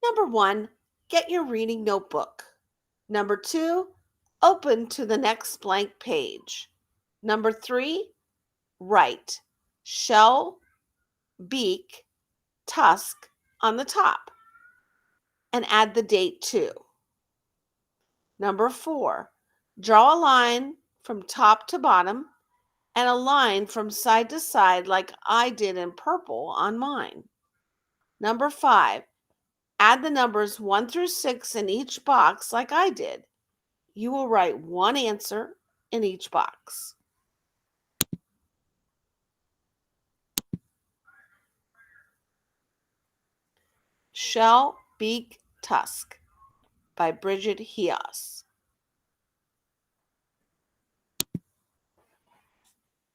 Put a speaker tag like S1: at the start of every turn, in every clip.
S1: Number 1, get your reading notebook. Number 2, open to the next blank page. Number 3, write shell, beak, tusk on the top and add the date too. Number 4, draw a line from top to bottom and a line from side to side like I did in purple on mine. Number 5, add the numbers 1 through 6 in each box like I did. You will write one answer in each box. Shell, Beak, Tusk by Bridget Hias.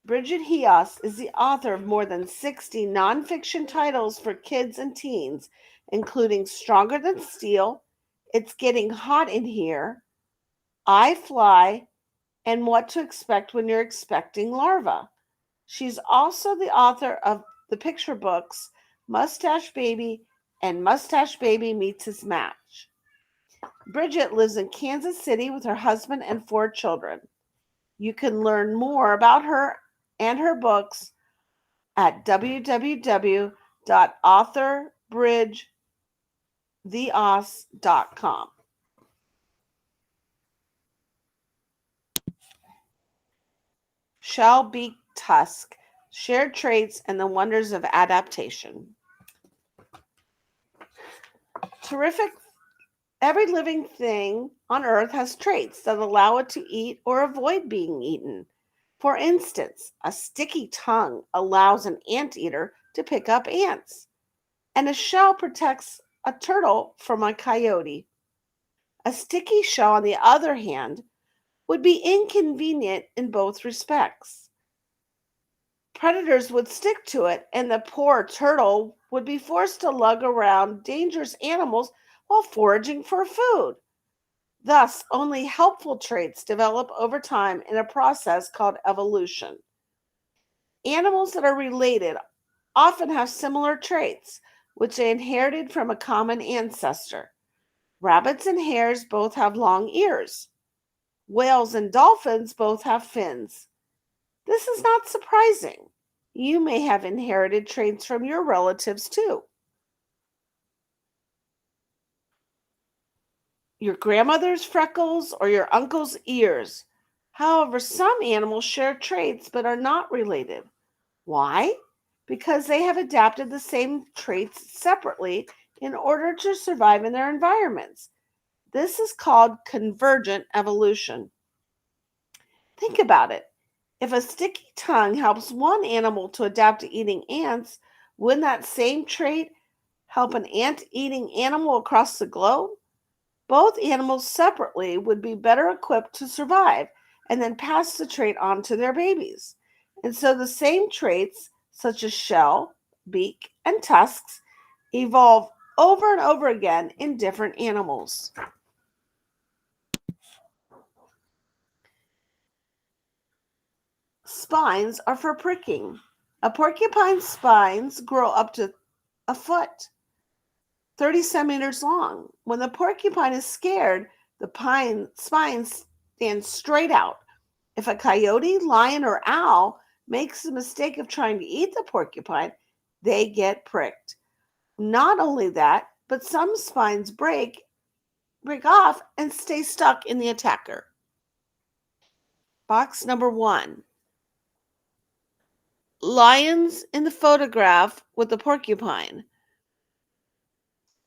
S1: Bridget Hias is the author of more than 60 nonfiction titles for kids and teens, including Stronger Than Steel, It's Getting Hot in Here, I Fly, and What to Expect When You're Expecting Larva. She's also the author of the picture books Mustache Baby and Mustache Baby Meets His Match. Bridget lives in Kansas City with her husband and 4 children. You can learn more about her and her books at www.authorBridgeTheOs.com. Shell, Beak, Tusk, Shared Traits and the Wonders of Adaptation. Terrific. Every living thing on Earth has traits that allow it to eat or avoid being eaten. For instance, a sticky tongue allows an anteater to pick up ants, and a shell protects a turtle from a coyote. A sticky shell, on the other hand, would be inconvenient in both respects. Predators would stick to it, and the poor turtle would be forced to lug around dangerous animals while foraging for food. Thus, only helpful traits develop over time in a process called evolution. Animals that are related often have similar traits, which they inherited from a common ancestor. Rabbits and hares both have long ears. Whales and dolphins both have fins. This is not surprising. You may have inherited traits from your relatives too. Your grandmother's freckles or your uncle's ears. However, some animals share traits but are not related. Why? Because they have adapted the same traits separately in order to survive in their environments. This is called convergent evolution. Think about it. If a sticky tongue helps one animal to adapt to eating ants, wouldn't that same trait help an ant-eating animal across the globe? Both animals separately would be better equipped to survive and then pass the trait on to their babies. And so the same traits, such as shell, beak, and tusks, evolve over and over again in different animals. Spines are for pricking. A porcupine's spines grow up to a foot, 30 centimeters long. When the porcupine is scared, the spines stand straight out. If a coyote, lion, or owl makes the mistake of trying to eat the porcupine, they get pricked. Not only that, but some spines break off and stay stuck in the attacker. Box number 1. Lions in the photograph with the porcupine.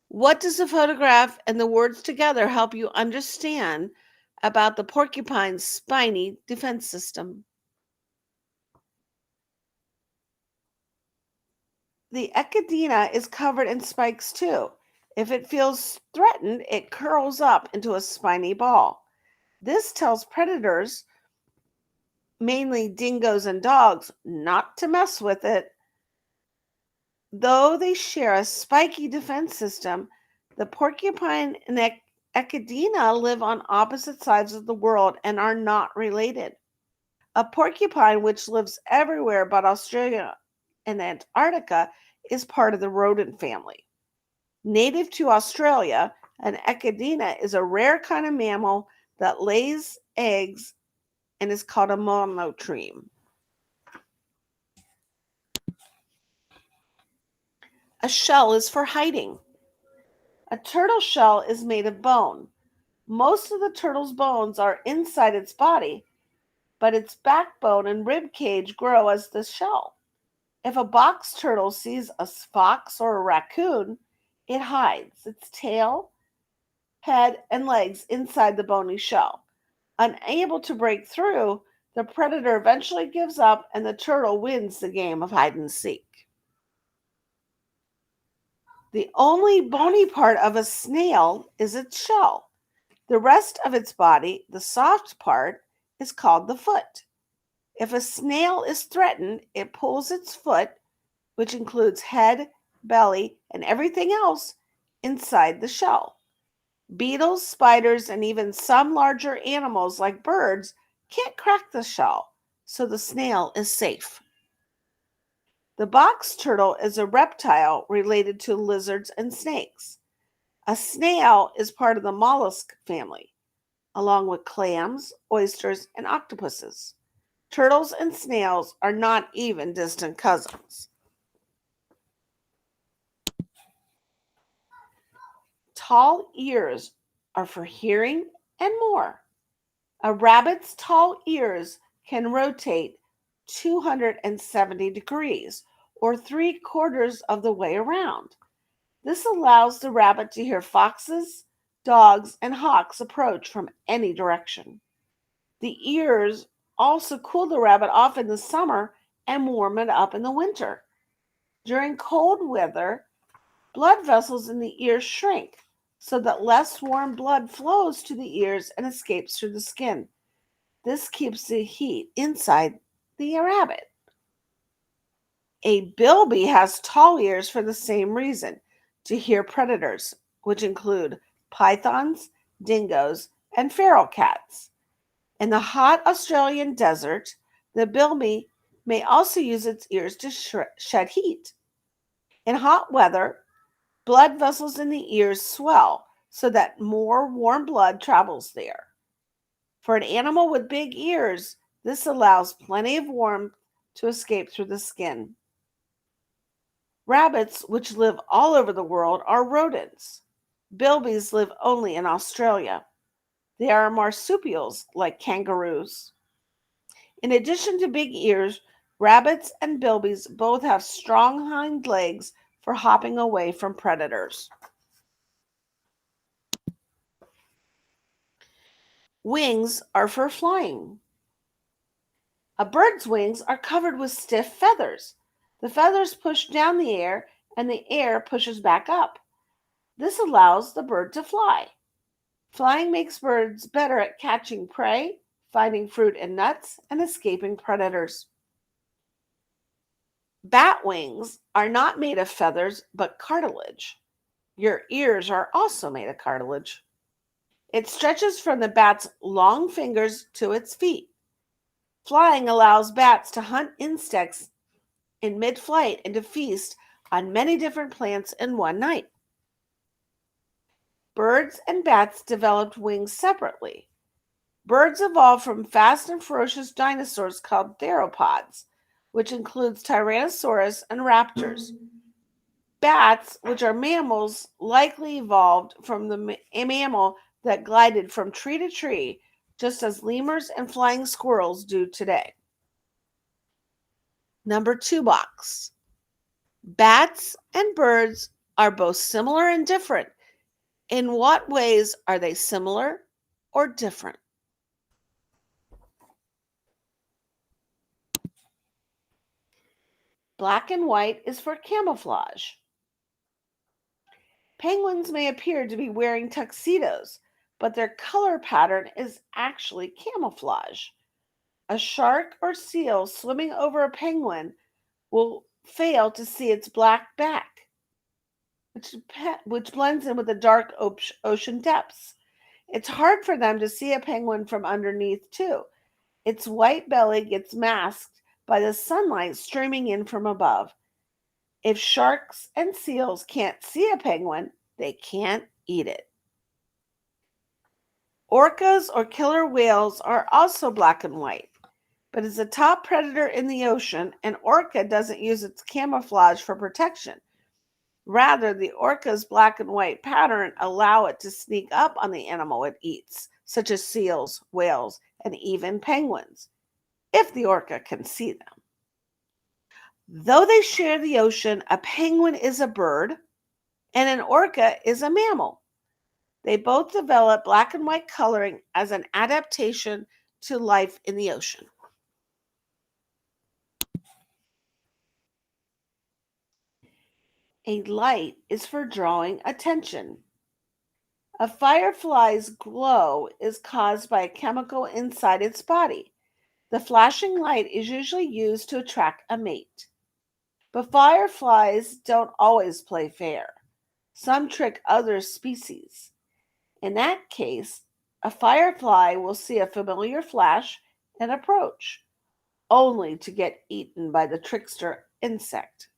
S1: What does the photograph and the words together help you understand about the porcupine's spiny defense system? The echidna is covered in spikes too. If it feels threatened, it curls up into a spiny ball. This tells predators, mainly dingoes and dogs, not to mess with it. Though they share a spiky defense system, the porcupine and echidna live on opposite sides of the world and are not related. A porcupine, which lives everywhere but Australia and Antarctica, is part of the rodent family. Native to Australia, an echidna is a rare kind of mammal that lays eggs and is called a monotreme. A shell is for hiding. A turtle shell is made of bone. Most of the turtle's bones are inside its body, but its backbone and rib cage grow as the shell. If a box turtle sees a fox or a raccoon, it hides its tail, head, and legs inside the bony shell. Unable to break through, the predator eventually gives up and the turtle wins the game of hide and seek. The only bony part of a snail is its shell. The rest of its body, the soft part, is called the foot. If a snail is threatened, it pulls its foot, which includes head, belly, and everything else, inside the shell. Beetles, spiders, and even some larger animals like birds can't crack the shell, so the snail is safe. The box turtle is a reptile related to lizards and snakes. A snail is part of the mollusk family, along with clams, oysters, and octopuses. Turtles and snails are not even distant cousins. Tall ears are for hearing and more. A rabbit's tall ears can rotate 270 degrees, or 3/4 of the way around. This allows the rabbit to hear foxes, dogs, and hawks approach from any direction. The ears also cool the rabbit off in the summer and warm it up in the winter. During cold weather, blood vessels in the ears shrink so that less warm blood flows to the ears and escapes through the skin. This keeps the heat inside the rabbit. A bilby has tall ears for the same reason, to hear predators, which include pythons, dingoes, and feral cats. In the hot Australian desert, the bilby may also use its ears to shed heat. In hot weather, blood vessels in the ears swell so that more warm blood travels there. For an animal with big ears, this allows plenty of warmth to escape through the skin. Rabbits, which live all over the world, are rodents. Bilbies live only in Australia. They are marsupials like kangaroos. In addition to big ears, rabbits and bilbies both have strong hind legs for hopping away from predators. Wings are for flying. A bird's wings are covered with stiff feathers. The feathers push down the air and the air pushes back up. This allows the bird to fly. Flying makes birds better at catching prey, finding fruit and nuts, and escaping predators. Bat wings are not made of feathers but cartilage. Your ears are also made of cartilage. It stretches from the bat's long fingers to its feet. Flying allows bats to hunt insects in mid-flight and to feast on many different plants in one night. Birds and bats developed wings separately. Birds evolved from fast and ferocious dinosaurs called theropods, which includes Tyrannosaurus and raptors. Bats, which are mammals, likely evolved from a mammal that glided from tree to tree, just as lemurs and flying squirrels do today. Number 2 box. Bats and birds are both similar and different. In what ways are they similar or different? Black and white is for camouflage. Penguins may appear to be wearing tuxedos, but their color pattern is actually camouflage. A shark or seal swimming over a penguin will fail to see its black back, which blends in with the dark ocean depths. It's hard for them to see a penguin from underneath, too. Its white belly gets masked by the sunlight streaming in from above. If sharks and seals can't see a penguin, they can't eat it. Orcas or killer whales are also black and white, but is a top predator in the ocean, and orca doesn't use its camouflage for protection. Rather, the orca's black and white pattern allow it to sneak up on the animal it eats, such as seals, whales, and even penguins, if the orca can see them. Though they share the ocean, a penguin is a bird and an orca is a mammal. They both develop black and white coloring as an adaptation to life in the ocean. A light is for drawing attention. A firefly's glow is caused by a chemical inside its body. The flashing light is usually used to attract a mate. But fireflies don't always play fair. Some trick other species. In that case, a firefly will see a familiar flash and approach, only to get eaten by the trickster insect.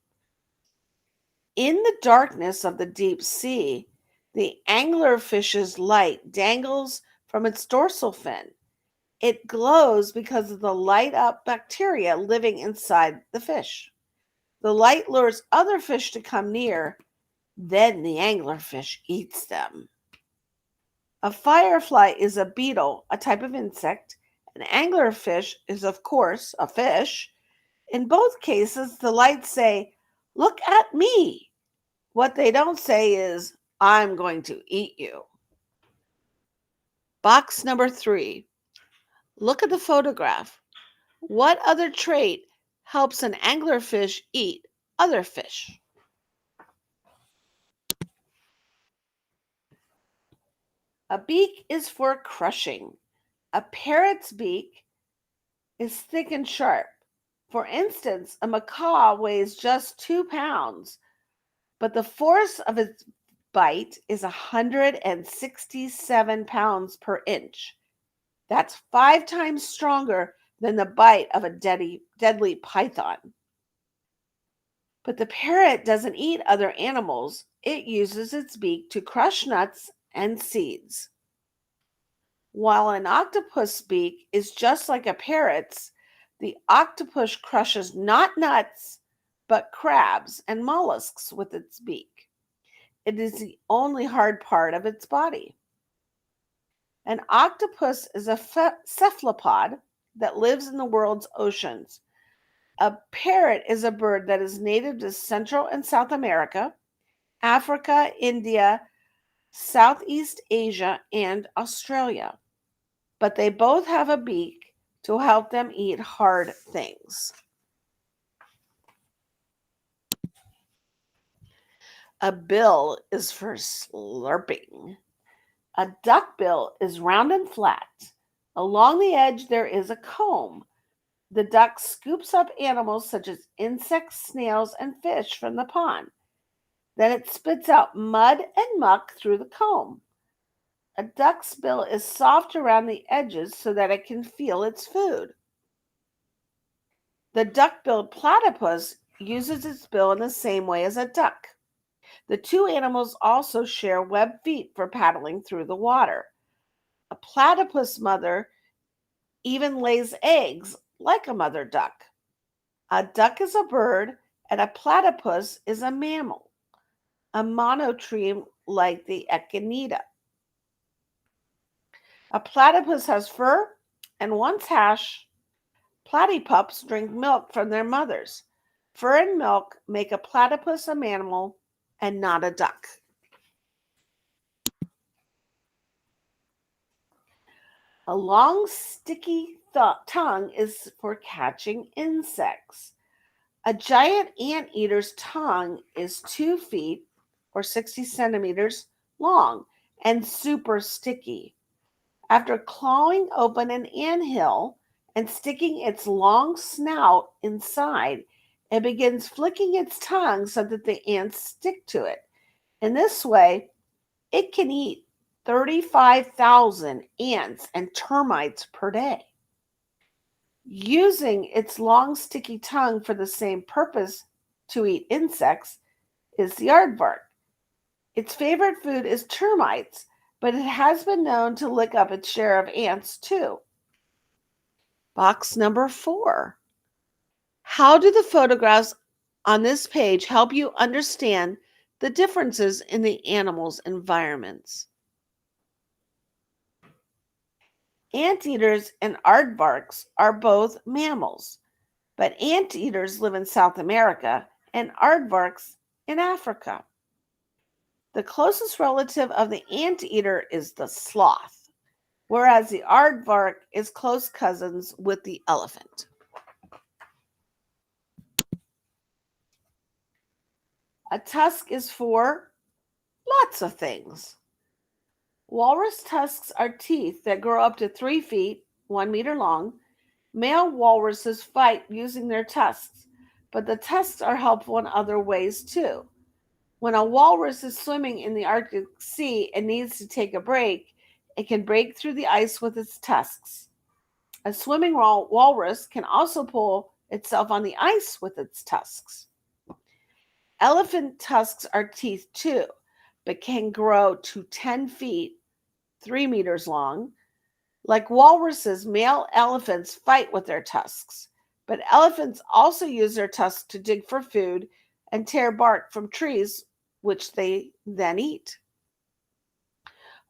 S1: In the darkness of the deep sea, the anglerfish's light dangles from its dorsal fin. It glows because of the light up bacteria living inside the fish. The light lures other fish to come near, then the anglerfish eats them. A firefly is a beetle, a type of insect. An anglerfish is, of course, a fish. In both cases, the lights say, "Look at me." What they don't say is, "I'm going to eat you." Box number 3. Look at the photograph. What other trait helps an anglerfish eat other fish? A beak is for crushing. A parrot's beak is thick and sharp. For instance, a macaw weighs just 2 pounds, but the force of its bite is 167 pounds per inch. That's 5 times stronger than the bite of a deadly python. But the parrot doesn't eat other animals. It uses its beak to crush nuts and seeds. While an octopus beak is just like a parrot's, the octopus crushes not nuts, but crabs and mollusks with its beak. It is the only hard part of its body. An octopus is a cephalopod that lives in the world's oceans. A parrot is a bird that is native to Central and South America, Africa, India, Southeast Asia, and Australia. But they both have a beak to help them eat hard things. A bill is for slurping. A duckbill is round and flat. Along the edge, there is a comb. The duck scoops up animals such as insects, snails, and fish from the pond. Then it spits out mud and muck through the comb. A duck's bill is soft around the edges so that it can feel its food. The duck-billed platypus uses its bill in the same way as a duck. The two animals also share webbed feet for paddling through the water. A platypus mother even lays eggs like a mother duck. A duck is a bird and a platypus is a mammal, a monotreme like the echinida. A platypus has fur and once hatched, platypups drink milk from their mothers. Fur and milk make a platypus a mammal and not a duck. A long, sticky tongue is for catching insects. A giant anteater's tongue is 2 feet or 60 centimeters long and super sticky. After clawing open an anthill and sticking its long snout inside, it begins flicking its tongue so that the ants stick to it. In this way, it can eat 35,000 ants and termites per day. Using its long, sticky tongue for the same purpose to eat insects is the aardvark. Its favorite food is termites, but it has been known to lick up its share of ants too. Box number 4. How do the photographs on this page help you understand the differences in the animals' environments? Anteaters and aardvarks are both mammals, but anteaters live in South America and aardvarks in Africa. The closest relative of the anteater is the sloth, whereas the aardvark is close cousins with the elephant. A tusk is for lots of things. Walrus tusks are teeth that grow up to 3 feet, 1 meter long. Male walruses fight using their tusks, but the tusks are helpful in other ways too. When a walrus is swimming in the Arctic Sea and needs to take a break, it can break through the ice with its tusks. A swimming walrus can also pull itself on the ice with its tusks. Elephant tusks are teeth too, but can grow to 10 feet, 3 meters long. Like walruses, male elephants fight with their tusks, but elephants also use their tusks to dig for food and tear bark from trees, which they then eat.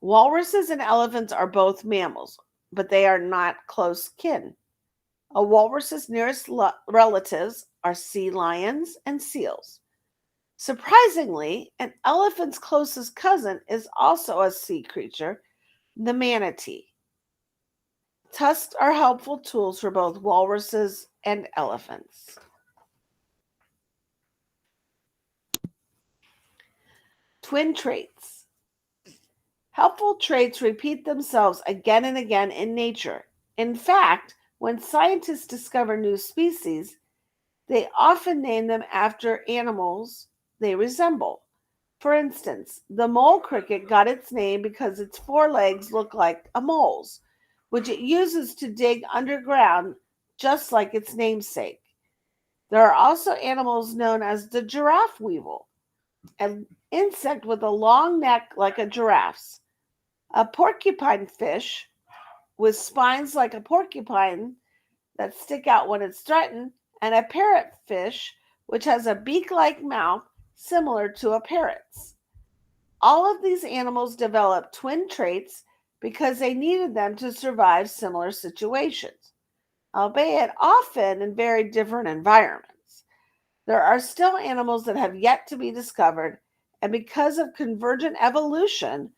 S1: Walruses and elephants are both mammals, but they are not close kin. A walrus's nearest relatives are sea lions and seals. Surprisingly, an elephant's closest cousin is also a sea creature, the manatee. Tusks are helpful tools for both walruses and elephants. Twin traits. Helpful traits repeat themselves again and again in nature. In fact, when scientists discover new species, they often name them after animals they resemble. For instance, the mole cricket got its name because its forelegs look like a mole's, which it uses to dig underground just like its namesake. There are also animals known as the giraffe weevil, an insect with a long neck like a giraffe's, a porcupine fish with spines like a porcupine that stick out when it's threatened, and a parrotfish which has a beak-like mouth similar to a parrot's. All of these animals developed twin traits because they needed them to survive similar situations, albeit often in very different environments. There are still animals that have yet to be discovered, and because of convergent evolution,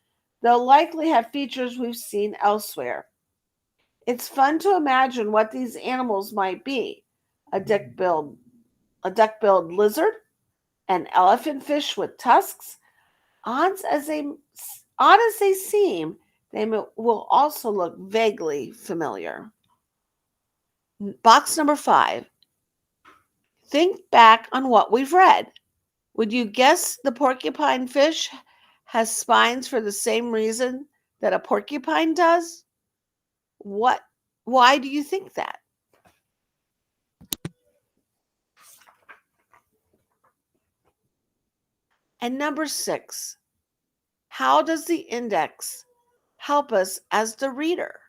S1: they'll likely have features we've seen elsewhere. It's fun to imagine what these animals might be: a duck-billed, a duck-billed lizard, an elephant fish with tusks. Odd as they seem, they will also look vaguely familiar. Box number 5. Think back on what we've read. Would you guess the porcupine fish has spines for the same reason that a porcupine does? What? Why do you think that? And number 6, how does the index help us as the reader?